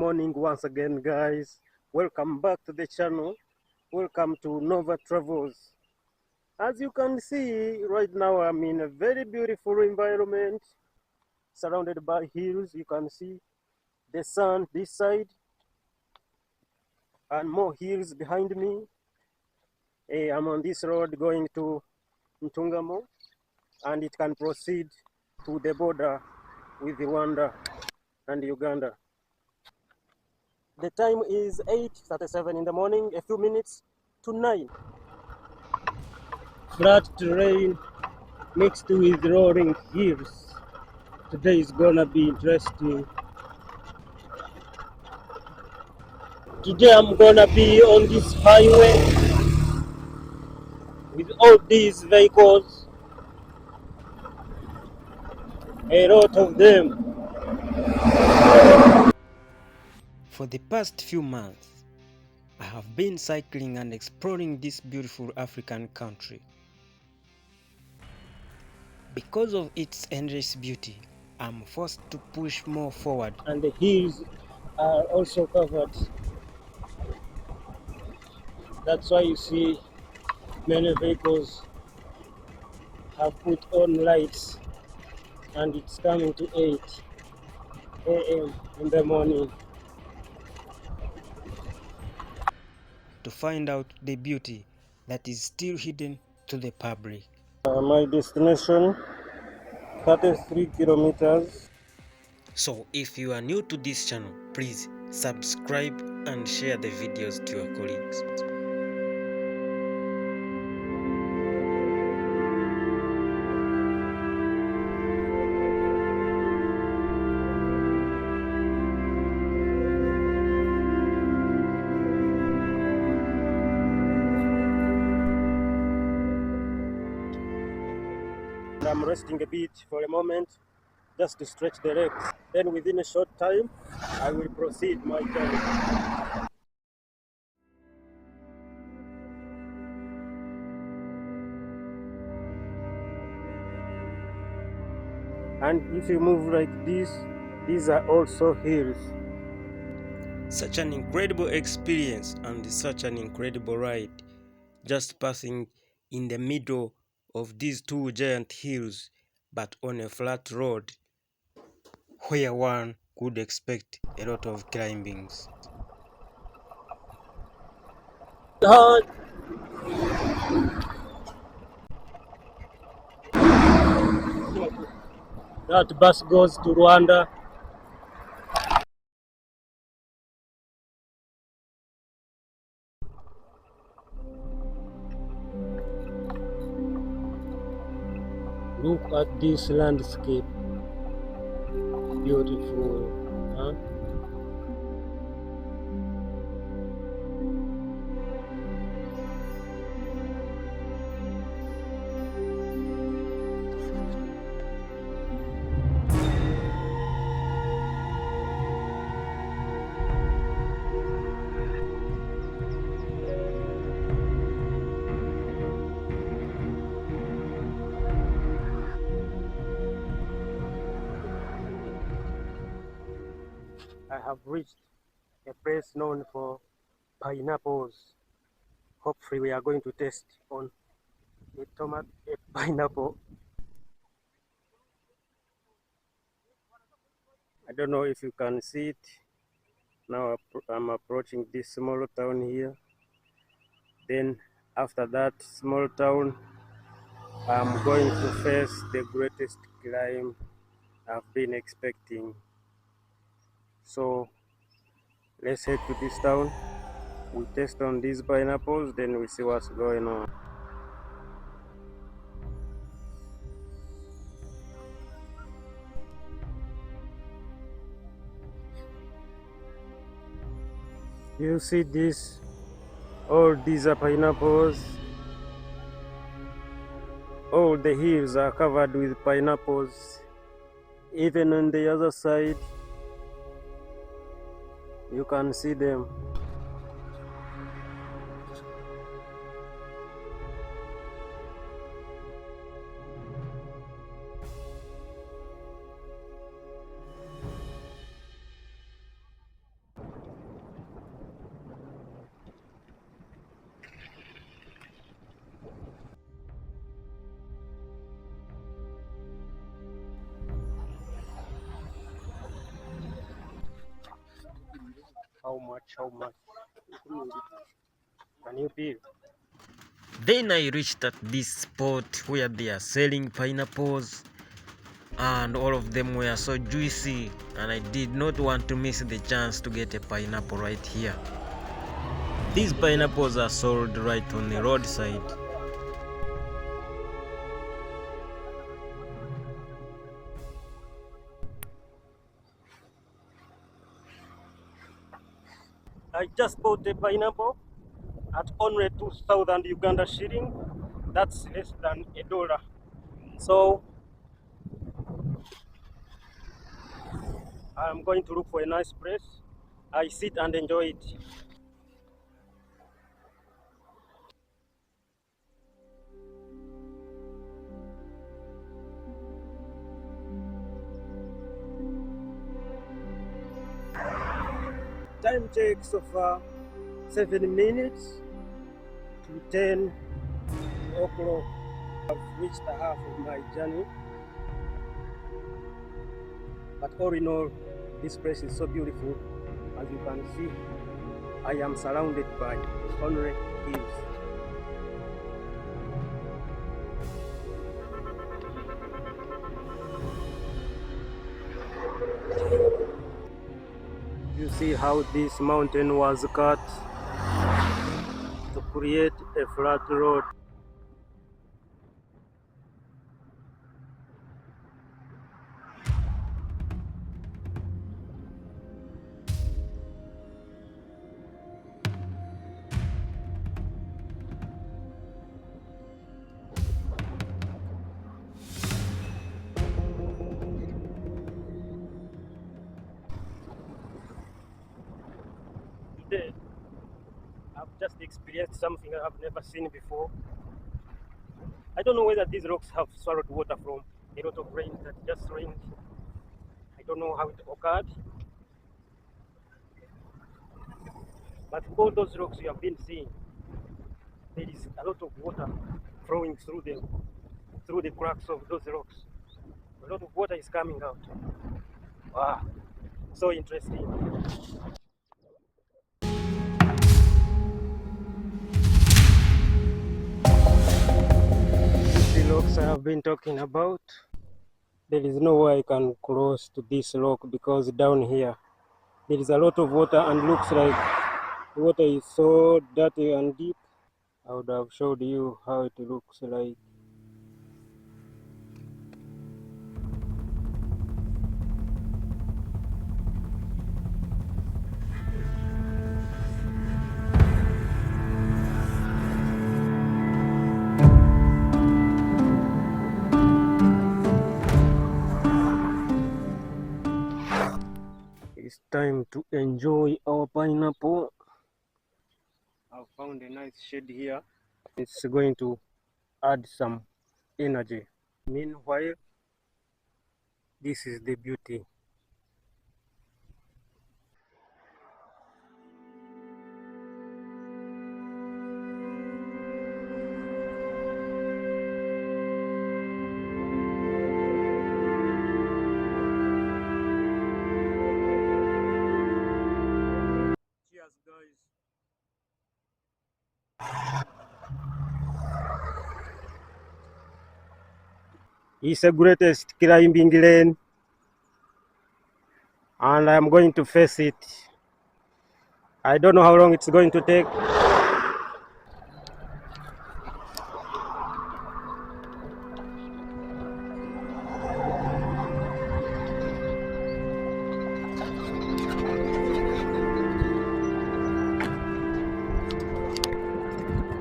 morning once again, guys. Welcome back to the channel. Welcome to Nova Travels. As you can see right now, I'm in a very beautiful environment surrounded by hills. You can see the sun this side and more hills behind me. I'm on this road going to Ntungamo, and it can proceed to the border with Rwanda and Uganda. The time is 8:37 in the morning, a few minutes to 9. Flat terrain mixed with rolling hills. Today is gonna be interesting. Today I'm gonna be on this highway with all these vehicles, a lot of them. For the past few months, I have been cycling and exploring this beautiful African country. Because of its endless beauty, I'm forced to push more forward. And the hills are also covered. That's why you see many vehicles have put on lights, and it's coming to 8 a.m. in the morning. To find out the beauty that is still hidden to the public. My destination, 33 kilometers. So if you are new to this channel, please subscribe and share the videos to your colleagues. I'm resting a bit for a moment just to stretch the legs. Then within a short time, I will proceed my journey. And if you move like this, these are also hills. Such an incredible experience and such an incredible ride, just passing in the middle of these two giant hills, but on a flat road where one could expect a lot of climbings. That bus goes to Rwanda. Look at this landscape. Beautiful, huh? I have reached a place known for pineapples. Hopefully we are going to taste on a pineapple. I don't know if you can see it. Now I'm approaching this small town here. Then after that small town, I'm going to face the greatest climb I've been expecting. So let's head to this town. We taste on these pineapples, then we see what's going on. You see this? All these are pineapples. All the hills are covered with pineapples. Even on the other side, you can see them. how much? Can you feel? Then I reached at this spot where they are selling pineapples, and all of them were so juicy, and I did not want to miss the chance to get a pineapple right here. These pineapples are sold right on the roadside. I just bought a pineapple at only 2,000 Uganda shilling. That's less than $1. So I'm going to look for a nice place. I sit and enjoy it. Time check so far 7 minutes to 10 o'clock. I've reached the half of my journey. But all in all, this place is so beautiful. As you can see, I am surrounded by only hills. You see how this mountain was cut to create a flat road. Today, I've just experienced something I have never seen before. I don't know whether these rocks have swallowed water from a lot of rain that just rained. I don't know how it occurred, but all those rocks you have been seeing, there is a lot of water flowing through them, through the cracks of those rocks. A lot of water is coming out. Wow, so interesting. The rocks I have been talking about, there is no way I can cross to this rock because down here there is a lot of water and looks like the water is so dirty and deep. I would have showed you how it looks like. It's time to enjoy our pineapple. I've found a nice shade here. It's going to add some energy. Meanwhile, this is the beauty. Cheers, guys. It's the greatest climbing lane, and I'm going to face it. I don't know how long it's going to take.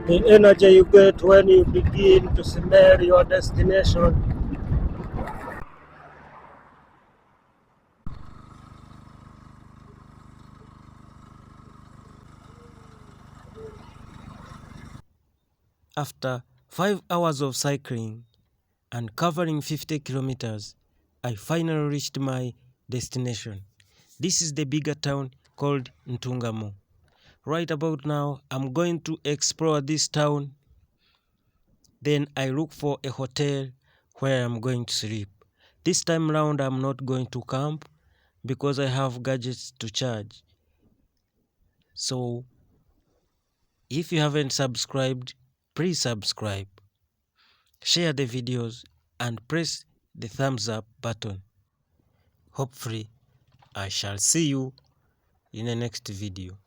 The energy you get when you begin to smell your destination. After 5 hours of cycling and covering 50 kilometers, I finally reached my destination. This is the bigger town called Ntungamo. Right about now, I'm going to explore this town. Then I look for a hotel where I'm going to sleep. This time round, I'm not going to camp because I have gadgets to charge. So if you haven't subscribed, please subscribe, share the videos, and press the thumbs up button. Hopefully, I shall see you in the next video.